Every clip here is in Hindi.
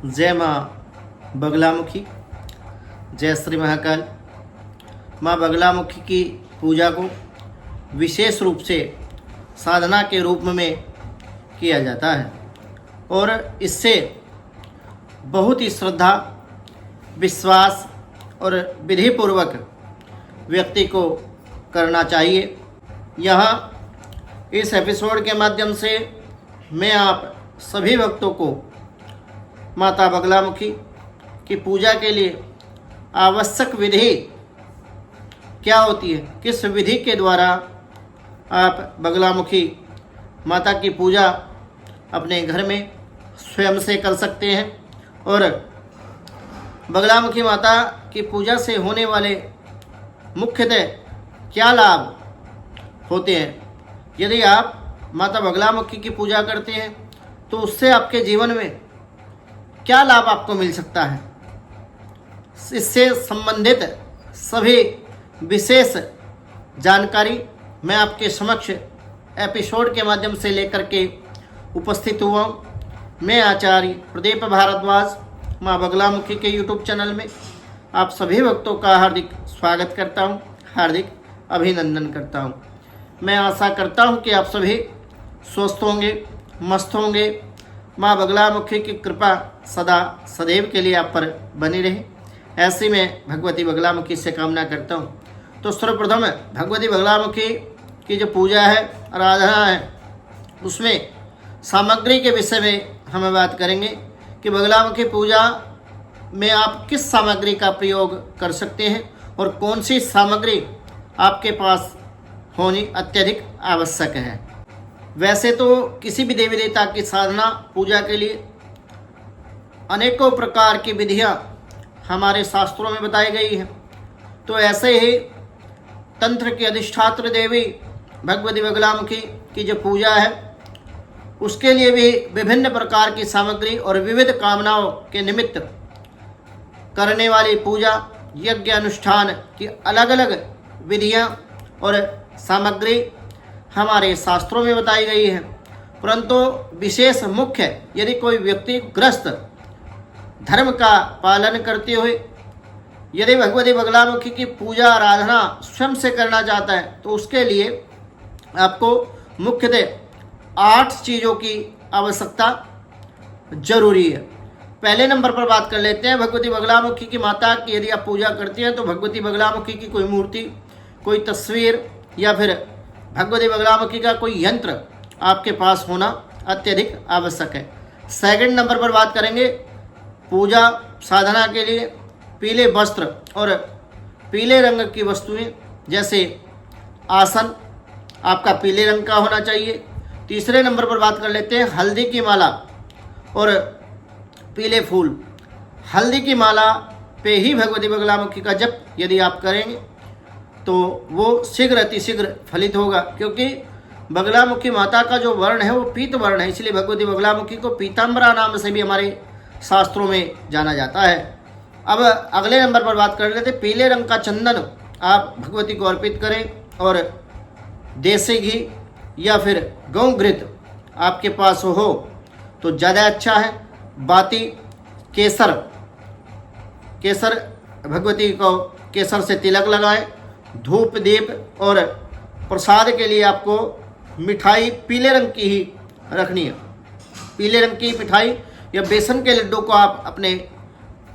जय माँ बगलामुखी, जय श्री महाकाल। माँ बगलामुखी की पूजा को विशेष रूप से साधना के रूप में किया जाता है और इससे बहुत ही श्रद्धा, विश्वास और विधिपूर्वक व्यक्ति को करना चाहिए। यहाँ इस एपिसोड के माध्यम से मैं आप सभी भक्तों को माता बगलामुखी की पूजा के लिए आवश्यक विधि क्या होती है, किस विधि के द्वारा आप बगलामुखी माता की पूजा अपने घर में स्वयं से कर सकते हैं और बगलामुखी माता की पूजा से होने वाले मुख्यतः क्या लाभ होते हैं। यदि आप माता बगलामुखी की पूजा करते हैं तो उससे आपके जीवन में क्या लाभ आपको मिल सकता है, इससे संबंधित सभी विशेष जानकारी मैं आपके समक्ष एपिसोड के माध्यम से लेकर के उपस्थित हुआ हूँ। मैं आचार्य प्रदीप भारद्वाज माँ बगलामुखी के यूट्यूब चैनल में आप सभी भक्तों का हार्दिक स्वागत करता हूँ, हार्दिक अभिनंदन करता हूँ। मैं आशा करता हूँ कि आप सभी स्वस्थ होंगे, मस्त होंगे। माँ बगलामुखी की कृपा सदा सदैव के लिए आप पर बनी रहे, ऐसी मैं भगवती बगलामुखी से कामना करता हूँ। तो सर्वप्रथम भगवती बगलामुखी की जो पूजा है, आराधना है, उसमें सामग्री के विषय में हम बात करेंगे कि बगलामुखी पूजा में आप किस सामग्री का प्रयोग कर सकते हैं और कौन सी सामग्री आपके पास होनी अत्यधिक आवश्यक है। वैसे तो किसी भी देवी देवता की साधना पूजा के लिए अनेकों प्रकार की विधियां हमारे शास्त्रों में बताई गई हैं, तो ऐसे ही तंत्र की अधिष्ठात्री देवी भगवती बगलामुखी की जो पूजा है उसके लिए भी विभिन्न प्रकार की सामग्री और विविध कामनाओं के निमित्त करने वाली पूजा यज्ञ अनुष्ठान की अलग अलग विधियां और सामग्री हमारे शास्त्रों में बताई गई है। परंतु विशेष मुख्य यदि कोई व्यक्ति ग्रस्त धर्म का पालन करते हुए यदि भगवती बगलामुखी की पूजा आराधना स्वयं से करना चाहता है तो उसके लिए आपको मुख्यतः 8 चीज़ों की आवश्यकता जरूरी है। पहले नंबर पर बात कर लेते हैं भगवती बगलामुखी की माता की। यदि आप पूजा करते हैं तो भगवती बगलामुखी की कोई मूर्ति, कोई तस्वीर या फिर भगवती बगलामुखी का कोई यंत्र आपके पास होना अत्यधिक आवश्यक है। सेकंड नंबर पर बात करेंगे पूजा साधना के लिए पीले वस्त्र और पीले रंग की वस्तुएं, जैसे आसन आपका पीले रंग का होना चाहिए। तीसरे नंबर पर बात कर लेते हैं हल्दी की माला और पीले फूल। हल्दी की माला पे ही भगवती बगलामुखी का जप यदि आप करेंगे तो वो शीघ्र अतिशीघ्र फलित होगा, क्योंकि बगलामुखी माता का जो वर्ण है वो पीत वर्ण है, इसलिए भगवती बगलामुखी को पीताम्बरा नाम से भी हमारे शास्त्रों में जाना जाता है। अब अगले नंबर पर बात कर लेते हैं पीले रंग का चंदन आप भगवती को अर्पित करें और देसी घी या फिर गौ घृत आपके पास हो तो ज़्यादा अच्छा है। बाती केसर भगवती को केसर से तिलक लगाएं। धूप दीप और प्रसाद के लिए आपको मिठाई पीले रंग की ही रखनी है। पीले रंग की मिठाई या बेसन के लड्डू को आप अपने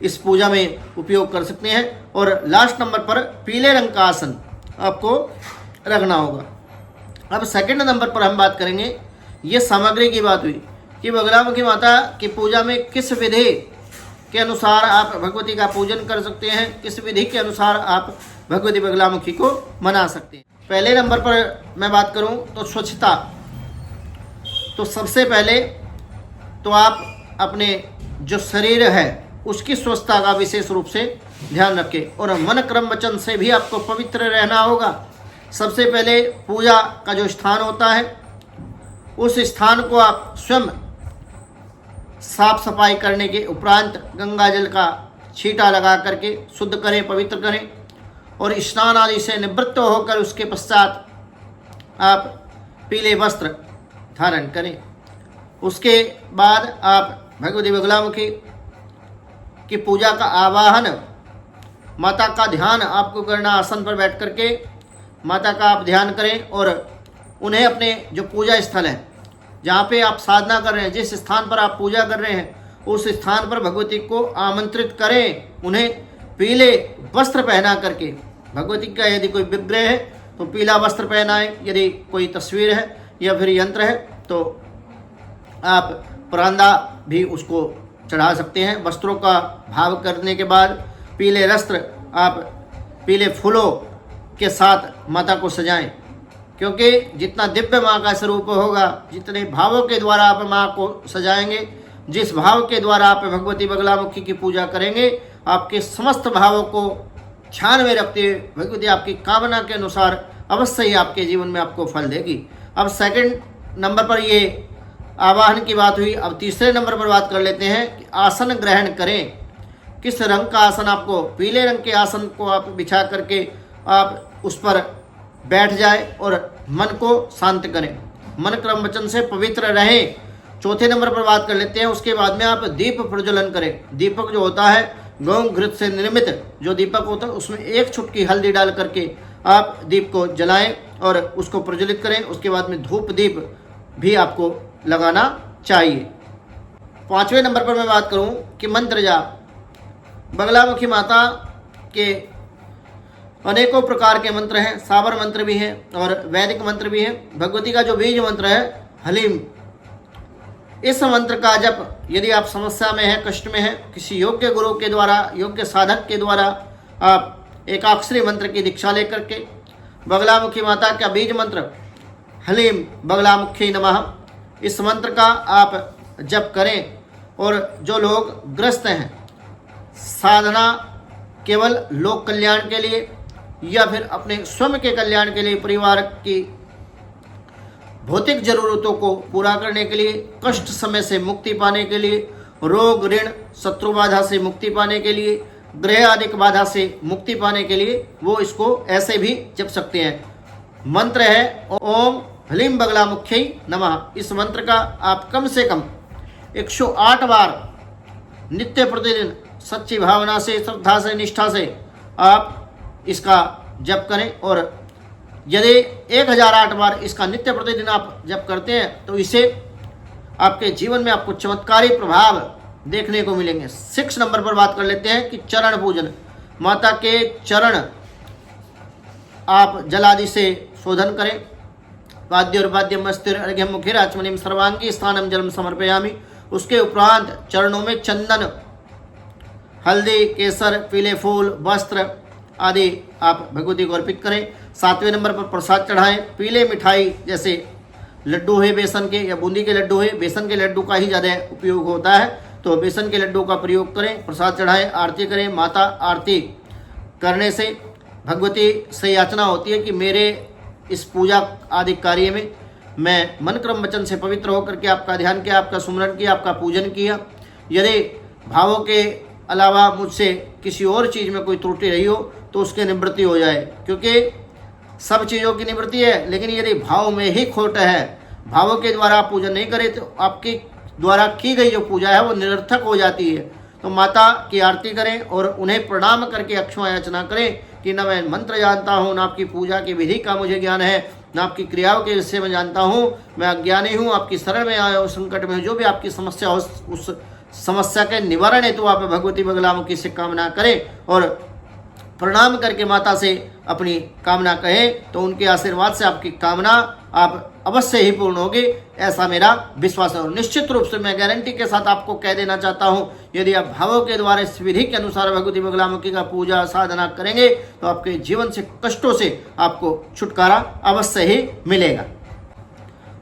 इस पूजा में उपयोग कर सकते हैं। और लास्ट नंबर पर पीले रंग का आसन आपको रखना होगा। अब सेकंड नंबर पर हम बात करेंगे, ये सामग्री की बात हुई कि बगलामुखी माता की पूजा में किस विधि के अनुसार आप भगवती का पूजन कर सकते हैं, किस विधि के अनुसार आप भगवती बगलामुखी को मना सकते हैं। पहले नंबर पर मैं बात करूं तो स्वच्छता। तो सबसे पहले तो आप अपने जो शरीर है उसकी स्वच्छता का विशेष रूप से ध्यान रखें और मन क्रम वचन से भी आपको पवित्र रहना होगा। सबसे पहले पूजा का जो स्थान होता है उस स्थान को आप स्वयं साफ सफाई करने के उपरांत गंगा जल का छींटा लगा करके शुद्ध करें, पवित्र करें और स्नान आदि से निवृत्त होकर उसके पश्चात आप पीले वस्त्र धारण करें। उसके बाद आप भगवती बगलामुखी की पूजा का आवाहन, माता का ध्यान आपको करना। आसन पर बैठ करके माता का आप ध्यान करें और उन्हें अपने जो पूजा स्थल है, जहाँ पे आप साधना कर रहे हैं, जिस स्थान पर आप पूजा कर रहे हैं, उस स्थान पर भगवती को आमंत्रित करें। उन्हें पीले वस्त्र पहना करके, भगवती का यदि कोई विग्रह है तो पीला वस्त्र पहनाएं, यदि कोई तस्वीर है या फिर यंत्र है तो आप परांदा भी उसको चढ़ा सकते हैं। वस्त्रों का भाव करने के बाद पीले वस्त्र आप पीले फूलों के साथ माता को सजाएं, क्योंकि जितना दिव्य माँ का स्वरूप होगा, जितने भावों के द्वारा आप माँ को सजाएंगे, जिस भाव के द्वारा आप भगवती बगलामुखी की पूजा करेंगे, आपके समस्त भावों को ध्यान में रखते हुए भगवती आपकी कामना के अनुसार अवश्य ही आपके जीवन में आपको फल देगी। अब सेकंड नंबर पर ये आवाहन की बात हुई। अब तीसरे नंबर पर बात कर लेते हैं कि आसन ग्रहण करें। किस रंग का आसन, आपको पीले रंग के आसन को आप बिछा करके आप उस पर बैठ जाए और मन को शांत करें, मन क्रम वचन से पवित्र रहें। चौथे नंबर पर बात कर लेते हैं। उसके बाद में आप दीप प्रज्वलन करें। दीपक जो होता है गौ घृत से निर्मित जो दीपक होता है, उसमें एक चुटकी हल्दी डाल करके आप दीप को जलाएं और उसको प्रज्वलित करें। उसके बाद में धूप दीप भी आपको लगाना चाहिए। पांचवें नंबर पर मैं बात करूं कि मंत्र जाप। बगलामुखी माता के अनेकों प्रकार के मंत्र हैं, साबर मंत्र भी हैं और वैदिक मंत्र भी हैं। भगवती का जो बीज मंत्र है हलीम, इस मंत्र का जप यदि आप समस्या में हैं, कष्ट में हैं, किसी योग्य गुरु के द्वारा, योग्य साधक के द्वारा आप एकाक्षरी मंत्र की दीक्षा लेकर के बगलामुखी माता का बीज मंत्र हलीम बगलामुखी नमः, इस मंत्र का आप जप करें। और जो लोग ग्रस्त हैं, साधना केवल लोक कल्याण के लिए या फिर अपने स्वयं के कल्याण के लिए, परिवार की भौतिक जरूरतों को पूरा करने के लिए, कष्ट समय से मुक्ति पाने के लिए, रोग ऋण शत्रु बाधा से मुक्ति पाने के लिए, ग्रह आदि बाधा से मुक्ति पाने के लिए वो इसको ऐसे भी जप सकते हैं। मंत्र है ओम हलीम बगलामुखी नमः। इस मंत्र का आप कम से कम 108 बार नित्य प्रतिदिन सच्ची भावना से, श्रद्धा से, निष्ठा से आप इसका जप करें। और यदि 1008 बार इसका नित्य प्रतिदिन आप जप करते हैं तो इसे आपके जीवन में आपको चमत्कारी प्रभाव देखने को मिलेंगे। 6 नंबर पर बात कर लेते हैं कि चरण पूजन। माता के चरण आप जल आदि से शोधन करें। वाद्योर्वाद्यम अस्तिर अर्घ्यम मुखिर आचमनिम सर्वांगी स्थानम जलम समर्पयामि। उसके उपरांत चरणों में चंदन, हल्दी, केसर, पीले फूल, वस्त्र आदि आप भगवती को अर्पित करें। 7वें नंबर पर प्रसाद चढ़ाएं। पीले मिठाई जैसे लड्डू है बेसन के या बूंदी के लड्डू है, बेसन के लड्डू का ही ज़्यादा उपयोग होता है, तो बेसन के लड्डू का प्रयोग करें। प्रसाद चढ़ाएं, आरती करें। माता आरती करने से भगवती से याचना होती है कि मेरे इस पूजा आदि कार्य में मैं मन क्रम वचन से पवित्र होकर के आपका ध्यान किया, आपका सुमरण किया, आपका पूजन किया। यदि भावों के अलावा मुझसे किसी और चीज़ में कोई त्रुटि रही हो तो उसकी निवृत्ति हो जाए, क्योंकि सब चीज़ों की निवृत्ति है, लेकिन यदि भाव में ही खोट है, भावों के द्वारा आप पूजन नहीं करें तो आपके द्वारा की गई जो पूजा है वो निरर्थक हो जाती है। तो माता की आरती करें और उन्हें प्रणाम करके अक्षमा याचना करें कि न मैं मंत्र जानता हूँ, न आपकी पूजा की विधि का मुझे ज्ञान है, न आपकी क्रियाओं के विषय में जानता हूँ, मैं अज्ञानी हूँ, आपकी शरण में आया हूँ, संकट में जो भी आपकी समस्या हो उस समस्या के निवारण हेतु आप भगवती बगलामुखी से कामना करें और प्रणाम करके माता से अपनी कामना कहें तो उनके आशीर्वाद से आपकी कामना आप अवश्य ही पूर्ण होगी, ऐसा मेरा विश्वास है। और निश्चित रूप से मैं गारंटी के साथ आपको कह देना चाहता हूँ, यदि आप भावों के द्वारा इस विधि के अनुसार भगवती बगलामुखी का पूजा साधना करेंगे तो आपके जीवन से, कष्टों से आपको छुटकारा अवश्य ही मिलेगा।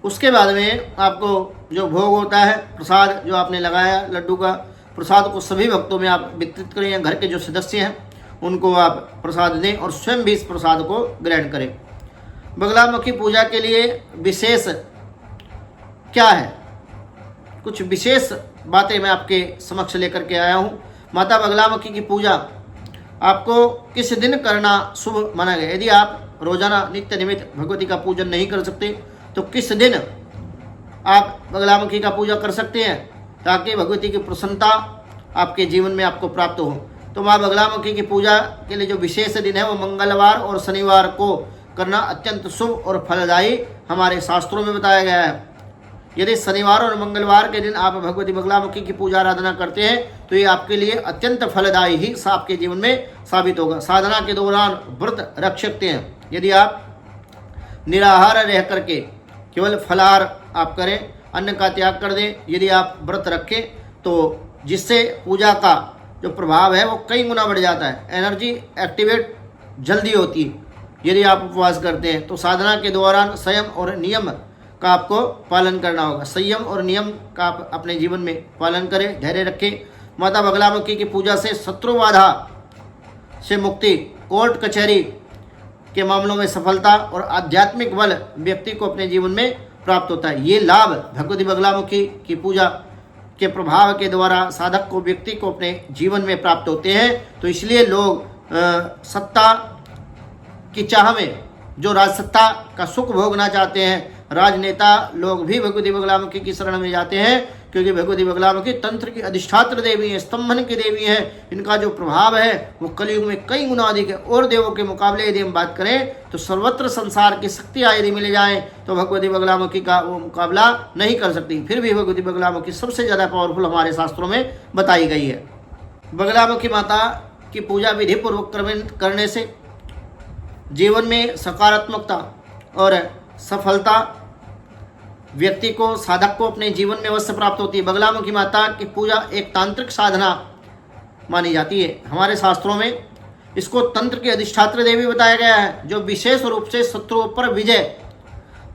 उसके बाद में आपको जो भोग होता है, प्रसाद जो आपने लगाया लड्डू का, प्रसाद को सभी भक्तों में आप वितरित करें या घर के जो सदस्य हैं उनको आप प्रसाद दें और स्वयं भी इस प्रसाद को ग्रहण करें। बगलामुखी पूजा के लिए विशेष क्या है, कुछ विशेष बातें मैं आपके समक्ष लेकर के आया हूँ। माता बगलामुखी की पूजा आपको किस दिन करना शुभ माना गया। यदि आप रोजाना नित्य निमित्त भगवती का पूजन नहीं कर सकते तो किस दिन आप बगलामुखी का पूजा कर सकते हैं, ताकि भगवती की प्रसन्नता आपके जीवन में आपको प्राप्त हो। तो माँ बगलामुखी की पूजा के लिए जो विशेष दिन है वो मंगलवार और शनिवार को करना अत्यंत शुभ और फलदायी हमारे शास्त्रों में बताया गया है। यदि शनिवार और मंगलवार के दिन आप भगवती बगलामुखी की पूजा आराधना करते हैं तो ये आपके लिए अत्यंत फलदायी ही आपके जीवन में साबित होगा। साधना के दौरान व्रत रख सकते हैं। यदि आप निराहार रह करके केवल फलाहार आप करें, अन्न का त्याग कर दें, यदि आप व्रत रखें तो जिससे पूजा का जो प्रभाव है वो कई गुना बढ़ जाता है। एनर्जी एक्टिवेट जल्दी होती है यदि आप उपवास करते हैं। तो साधना के दौरान संयम और नियम का आपको पालन करना होगा। संयम और नियम का आप अपने जीवन में पालन करें, धैर्य रखें। माता बगलामुखी की पूजा से शत्रु बाधा से मुक्ति, कोर्ट कचहरी के मामलों में सफलता और आध्यात्मिक बल व्यक्ति को अपने जीवन में प्राप्त होता है। ये लाभ भगवती बगलामुखी की पूजा के प्रभाव के द्वारा साधक को, व्यक्ति को अपने जीवन में प्राप्त होते हैं। तो इसलिए लोग सत्ता की चाह में जो राजसत्ता का सुख भोगना चाहते हैं, राजनेता लोग भी भगवती बगलामुखी की शरण में जाते हैं, क्योंकि भगवती बगलामुखी तंत्र की अधिष्ठात्र देवी है, स्तंभन की देवी है। इनका जो प्रभाव है वो कलयुग में कई गुना अधिक है। और देवों के मुकाबले यदि हम बात करें तो सर्वत्र संसार की शक्तियाँ यदि मिल जाएं तो भगवती बगलामुखी का वो मुकाबला नहीं कर सकती। फिर भी भगवती बगलामुखी सबसे ज़्यादा पावरफुल हमारे शास्त्रों में बताई गई है। बगलामुखी माता की पूजा विधि पूर्वक करने से जीवन में सकारात्मकता और सफलता व्यक्ति को, साधक को अपने जीवन में अवश्य प्राप्त होती है। बगलामुखी माता की पूजा एक तांत्रिक साधना मानी जाती है। हमारे शास्त्रों में इसको तंत्र की अधिष्ठात्र देवी बताया गया है, जो विशेष रूप से शत्रुओं पर विजय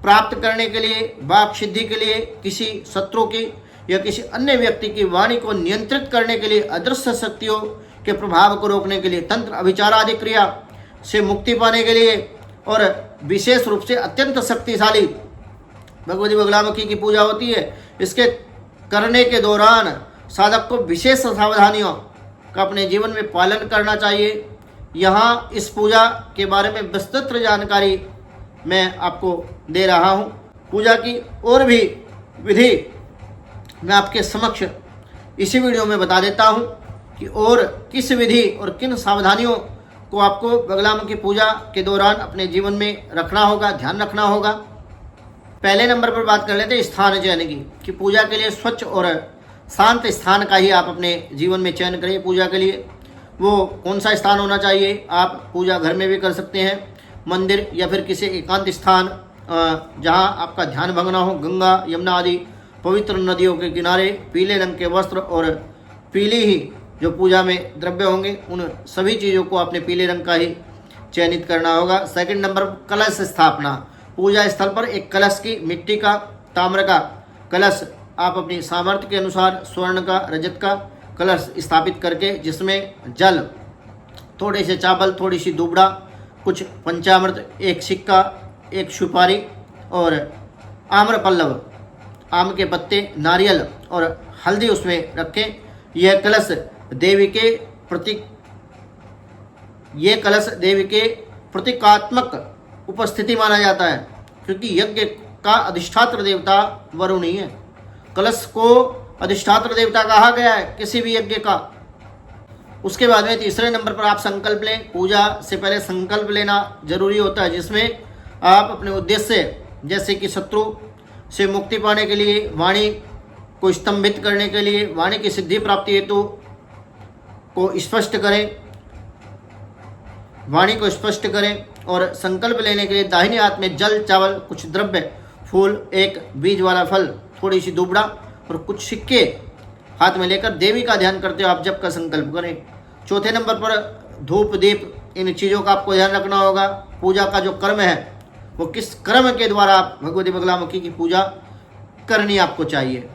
प्राप्त करने के लिए, वाक सिद्धि के लिए, किसी शत्रु की या किसी अन्य व्यक्ति की वाणी को नियंत्रित करने के लिए, अदृश्य शक्तियों के प्रभाव को रोकने के लिए, तंत्र अभिचार आदि क्रिया से मुक्ति पाने के लिए और विशेष रूप से अत्यंत शक्तिशाली भगवती बगलामुखी की पूजा होती है। इसके करने के दौरान साधक को विशेष सावधानियों का अपने जीवन में पालन करना चाहिए। यहाँ इस पूजा के बारे में विस्तृत जानकारी मैं आपको दे रहा हूँ। पूजा की और भी विधि मैं आपके समक्ष इसी वीडियो में बता देता हूँ कि और किस विधि और किन सावधानियों को आपको बगलामुखी पूजा के दौरान अपने जीवन में रखना होगा, ध्यान रखना होगा। पहले नंबर पर बात कर लेते हैं स्थान चयन की, कि पूजा के लिए स्वच्छ और शांत स्थान का ही आप अपने जीवन में चयन करें। पूजा के लिए वो कौन सा स्थान होना चाहिए? आप पूजा घर में भी कर सकते हैं, मंदिर या फिर किसी एकांत स्थान जहां आपका ध्यान भंग ना हो। गंगा, यमुना आदि पवित्र नदियों के किनारे पीले रंग के वस्त्र और पीली ही जो पूजा में द्रव्य होंगे, उन सभी चीज़ों को आपने पीले रंग का ही चयनित करना होगा। सेकंड नंबर, कलश स्थापना। पूजा स्थल पर एक कलश की, मिट्टी का, ताम्र का कलश आप अपनी सामर्थ्य के अनुसार स्वर्ण का, रजत का कलश स्थापित करके जिसमें जल, थोड़े से चावल, थोड़ी सी दुबड़ा, कुछ पंचामृत, एक सिक्का, एक सुपारी और आम्र पल्लव, आम के पत्ते, नारियल और हल्दी उसमें रखें। यह कलश देवी के प्रतीकात्मक उपस्थिति माना जाता है, क्योंकि यज्ञ का अधिष्ठात्र देवता वरुण ही है। कलश को अधिष्ठात्र देवता कहा गया है किसी भी यज्ञ का। उसके बाद में तीसरे नंबर पर आप संकल्प लें। पूजा से पहले संकल्प लेना जरूरी होता है, जिसमें आप अपने उद्देश्य, जैसे कि शत्रु से मुक्ति पाने के लिए, वाणी को स्तंभित करने के लिए, वाणी की सिद्धि प्राप्ति हेतु को स्पष्ट करें, वाणी को स्पष्ट करें। और संकल्प लेने के लिए दाहिने हाथ में जल, चावल, कुछ द्रव्य, फूल, एक बीज वाला फल, थोड़ी सी दुबड़ा और कुछ सिक्के हाथ में लेकर देवी का ध्यान करते हुए आप जप का संकल्प करें। चौथे नंबर पर धूप, दीप, इन चीज़ों का आपको ध्यान रखना होगा। पूजा का जो कर्म है वो किस कर्म के द्वारा आप भगवती बगलामुखी की पूजा करनी आपको चाहिए।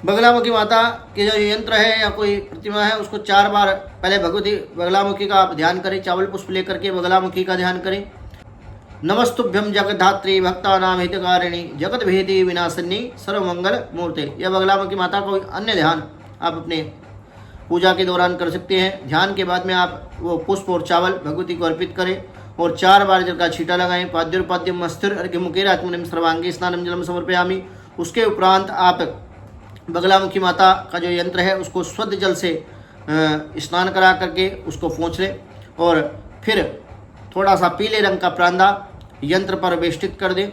बगलामुखी माता के जो यंत्र है या कोई प्रतिमा है, उसको 4 बार पहले भगवती बगलामुखी का आप ध्यान करें। चावल पुष्प लेकर के बगलामुखी का ध्यान करें। नमस्तुभ्यम जगद्धात्री भक्तानां हितकारिणी जगत भेदी विनाशिनी सर्वमंगल मूर्ते। यह बगलामुखी माता को अन्य ध्यान आप अपने पूजा के दौरान कर सकते हैं। ध्यान के बाद में आप वो पुष्प और चावल भगवती को अर्पित करें और 4 बार जल का छींटा लगाएं। पाद्योपाद्यम मस्थिर अर्घ्य मुखेर आत्मनिम सर्वांगी स्नानम जलम समर्पयामि। उसके उपरांत आप बगलामुखी माता का जो यंत्र है उसको शुद्ध जल से स्नान करा करके उसको पोंछ ले और फिर थोड़ा सा पीले रंग का प्रांदा यंत्र पर वेष्टित कर दे।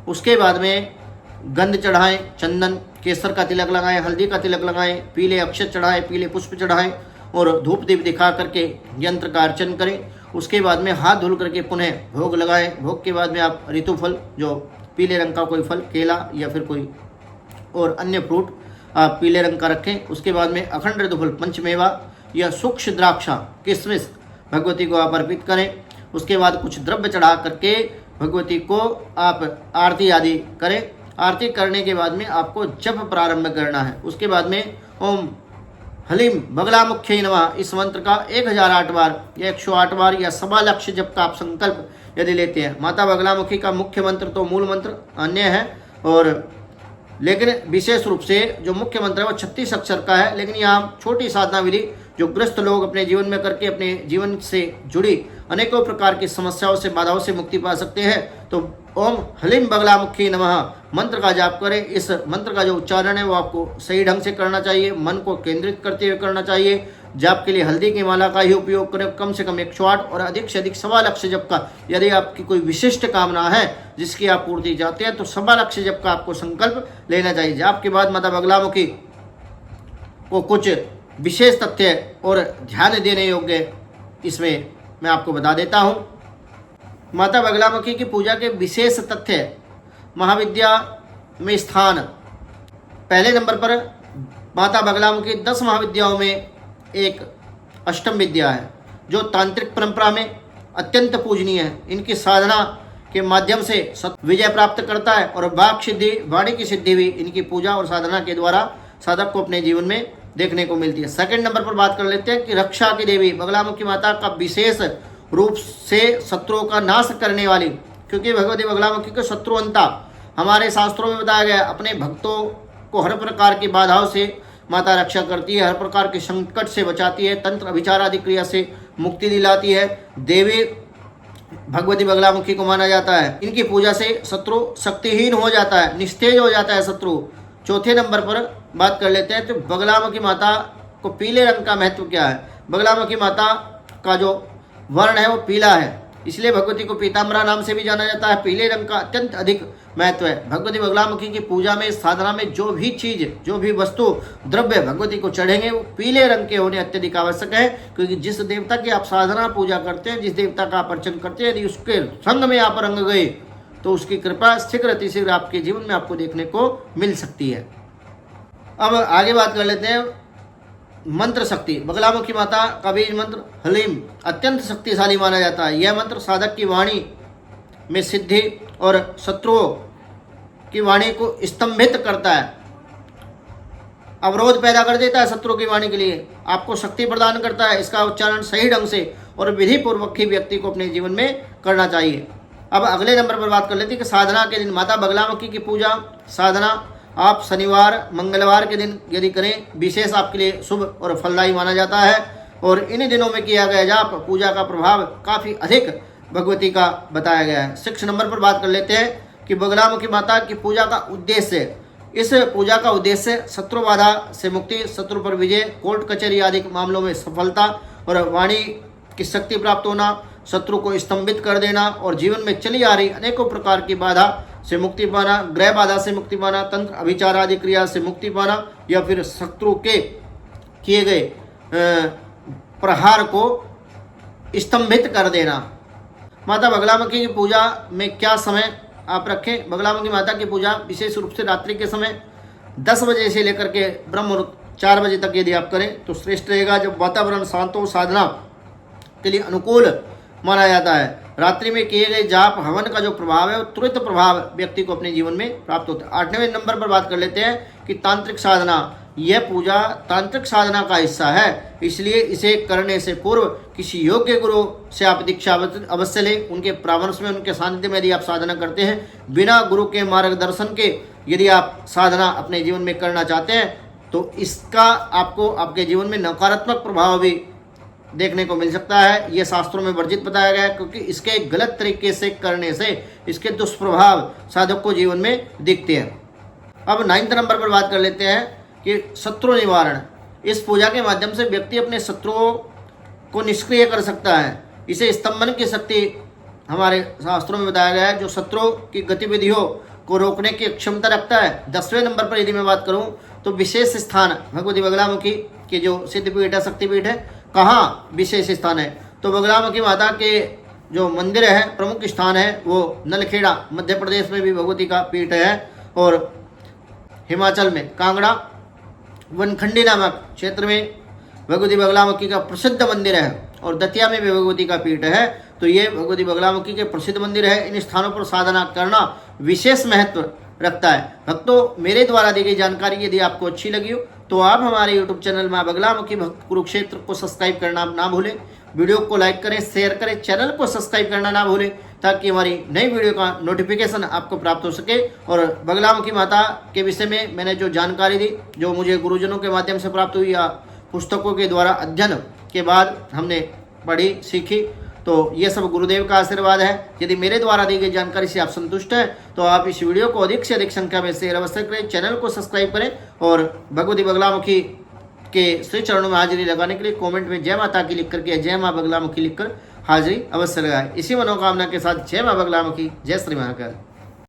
उसके बाद में गंध चढ़ाएं, चंदन केसर का तिलक लगाएं, हल्दी का तिलक लगाएं, पीले अक्षत चढ़ाएं, पीले पुष्प चढ़ाएं और धूप दीप दिखा करके यंत्र का अर्चन करें। उसके बाद में हाथ धुल करके पुनः भोग लगाएं। भोग के बाद में आप ऋतु फल, जो पीले रंग का कोई फल, केला या फिर कोई और अन्य फ्रूट आप पीले रंग का रखें। उसके बाद में अखंड ऋतुफल पंचमेवा या सूक्ष्म द्राक्षा किशमिश भगवती को आप अर्पित करें। उसके बाद कुछ द्रव्य चढ़ा करके भगवती को आप आरती आदि करें। आरती करने के बाद में आपको जप प्रारंभ करना है। उसके बाद में ओम हलीम बगलामुख्यै नमः इस मंत्र का 1008 बार या 108 बार या 1.25 लाख जप का आप संकल्प यदि लेते हैं। माता बगलामुखी का मुख्य मंत्र तो मूल मंत्र अन्य है, और लेकिन विशेष रूप से जो मुख्य मंत्र है वो 36 अक्षर का है। लेकिन यहाँ छोटी साधना विधि जो ग्रस्त लोग अपने जीवन में करके अपने जीवन से जुड़ी अनेकों प्रकार की समस्याओं से, बाधाओं से मुक्ति पा सकते हैं। तो ओम हलीम बगलामुखी नमः मंत्र का जाप करें। इस मंत्र का जो उच्चारण है वो आपको सही ढंग से करना चाहिए, मन को केंद्रित करते हुए करना चाहिए। जाप के लिए हल्दी की माला का ही उपयोग करें। कम से कम 108 और अधिक से अधिक 1.25 लाख जप का, यदि आपकी कोई विशिष्ट कामना है जिसकी आप पूर्ति चाहते हैं तो 1.25 लाख जप का आपको संकल्प लेना चाहिए। जाप के बाद माता बगलामुखी को कुछ विशेष तथ्य और ध्यान देने योग्य इसमें मैं आपको बता देता हूँ। माता बगलामुखी की पूजा के विशेष तथ्य, महाविद्या में स्थान। पहले नंबर पर माता बगलामुखी 10 महाविद्याओं में एक अष्टम विद्या है जो तांत्रिक परंपरा में अत्यंत पूजनीय है। इनकी साधना के माध्यम से विजय प्राप्त करता है और वाक सिद्धि, वाणी की सिद्धि भी इनकी पूजा और साधना के द्वारा साधक को अपने जीवन में देखने को मिलती है। सेकंड नंबर पर बात कर लेते हैं कि रक्षा की देवी बगलामुखी माता का विशेष रूप से शत्रुओं का नाश करने वाली, क्योंकि भगवती बगलामुखी को शत्रुअंता हमारे शास्त्रों में बताया गया। अपने भक्तों को हर प्रकार की बाधाओं से माता रक्षा करती है, हर प्रकार के संकट से बचाती है, तंत्र अभिचार आदि क्रिया से मुक्ति दिलाती है। देवी भगवती बगलामुखी को माना जाता है। इनकी पूजा से शत्रु शक्तिहीन हो जाता है, निस्तेज हो जाता है शत्रु। चौथे नंबर पर बात कर लेते हैं तो बगलामुखी माता को पीले रंग का महत्व क्या है। बगलामुखी माता का जो वर्ण है वो पीला है, इसलिए भगवती को पीताम्बरा नाम से भी जाना जाता है। पीले रंग का अत्यंत अधिक महत्व है। भगवती बगलामुखी की पूजा में, साधना में जो भी चीज, जो भी वस्तु, द्रव्य भगवती को चढ़ेंगे वो पीले रंग के होने अत्यधिक आवश्यक है, क्योंकि जिस देवता की आप साधना पूजा करते हैं, जिस देवता का आप अर्चन करते हैं, यदि उसके रंग में आप रंग गए तो उसकी कृपा शीघ्र अतिशीघ्र आपके जीवन में आपको देखने को मिल सकती है। अब आगे बात कर लेते हैं मंत्र शक्ति। बगलामुखी माता का बीज मंत्र हलीम अत्यंत शक्तिशाली माना जाता है। यह मंत्र साधक की वाणी में सिद्धि और शत्रुओं की वाणी को स्तंभित करता है, अवरोध पैदा कर देता है शत्रु की वाणी के लिए, आपको शक्ति प्रदान करता है। इसका उच्चारण सही ढंग से और विधि पूर्वक ही व्यक्ति को अपने जीवन में करना चाहिए। अब अगले नंबर पर बात कर लेते हैं कि साधना के दिन माता बगलामुखी की पूजा साधना आप शनिवार मंगलवार के दिन यदि करें, विशेष आपके लिए शुभ और फलदायी माना जाता है। और इन दिनों में किया गया जाप पूजा का प्रभाव काफ़ी अधिक भगवती का बताया गया है। 6 नंबर पर बात कर लेते हैं कि बगलामुखी माता की पूजा का उद्देश्य। इस पूजा का उद्देश्य शत्रु बाधा से मुक्ति, शत्रु पर विजय, कोर्ट कचहरी आदि मामलों में सफलता और वाणी की शक्ति प्राप्त होना, शत्रु को स्तंभित कर देना और जीवन में चली आ रही अनेकों प्रकार की बाधा से मुक्ति पाना, ग्रह बाधा से मुक्ति पाना, तंत्र अभिचार आदि क्रिया से मुक्ति पाना या फिर शत्रु के किए गए प्रहार को स्तंभित कर देना। माता बगलामुखी की पूजा में क्या समय आप रखें। बगलामुखी माता की पूजा विशेष रूप से रात्रि के समय 10 बजे से लेकर के ब्रह्म मुहूर्त 4 बजे तक यदि आप करें तो श्रेष्ठ रहेगा, जब वातावरण शांत हो, साधना के लिए अनुकूल माना जाता है। रात्रि में किए गए जाप हवन का जो प्रभाव है वो तुरंत प्रभाव व्यक्ति को अपने जीवन में प्राप्त होता है। 8वें नंबर पर बात कर लेते हैं कि तांत्रिक साधना। यह पूजा तांत्रिक साधना का हिस्सा है, इसलिए इसे करने से पूर्व किसी योग्य गुरु से आप दीक्षा अवश्य लें। उनके परामर्श में, उनके सानिध्य में यदि आप साधना करते हैं, बिना गुरु के मार्गदर्शन के यदि आप साधना अपने जीवन में करना चाहते हैं तो इसका आपको आपके जीवन में नकारात्मक प्रभाव भी देखने को मिल सकता है। यह शास्त्रों में वर्जित बताया गया है, क्योंकि इसके गलत तरीके से करने से इसके दुष्प्रभाव साधक को जीवन में दिखते हैं। अब 9वें नंबर पर बात कर लेते हैं कि शत्रु निवारण, इस पूजा के माध्यम से व्यक्ति अपने शत्रुओं को निष्क्रिय कर सकता है। इसे स्तंभन की शक्ति हमारे शास्त्रों में बताया गया है, जो शत्रु की गतिविधियों को रोकने की क्षमता रखता है। 10वें नंबर पर यदि मैं बात करूं तो विशेष स्थान भगवती बगलामुखी की जो सिद्धपीठ है, शक्तिपीठ है, कहाँ विशेष स्थान है तो बगलामुखी माता के जो मंदिर है, प्रमुख स्थान है वो नलखेड़ा मध्य प्रदेश में भी भगवती का पीठ है, और हिमाचल में कांगड़ा वनखंडी नामक क्षेत्र में भगवती बगलामुखी का प्रसिद्ध मंदिर है, और दतिया में भी भगवती का पीठ है। तो ये भगवती बगलामुखी के प्रसिद्ध मंदिर है। इन स्थानों पर साधना करना विशेष महत्व रखता है। भक्तों, मेरे द्वारा दी गई जानकारी यदि आपको अच्छी लगी हो तो आप हमारे यूट्यूब चैनल मां बगलामुखी भक्त कुरुक्षेत्र को सब्सक्राइब करना ना भूलें, वीडियो को लाइक करें, शेयर करें, चैनल को सब्सक्राइब करना ना भूलें, ताकि हमारी नई वीडियो का नोटिफिकेशन आपको प्राप्त हो सके। और बगलामुखी माता के विषय में मैंने जो जानकारी दी, जो मुझे गुरुजनों के माध्यम से प्राप्त हुई या पुस्तकों के द्वारा अध्ययन के बाद हमने पढ़ी सीखी, तो ये सब गुरुदेव का आशीर्वाद है। यदि मेरे द्वारा दी गई जानकारी से आप संतुष्ट हैं तो आप इस वीडियो को अधिक से अधिक संख्या में शेयर अवश्य करें, चैनल को सब्सक्राइब करें, और भगवती बगलामुखी के श्री चरणों में हाजिरी लगाने के लिए कमेंट में जय माता की लिख करके जय माँ बगलामुखी लिखकर हाजिरी अवश्य लगाएं। इसी मनोकामना के साथ जय माँ बगलामुखी, जय श्री महाकाल।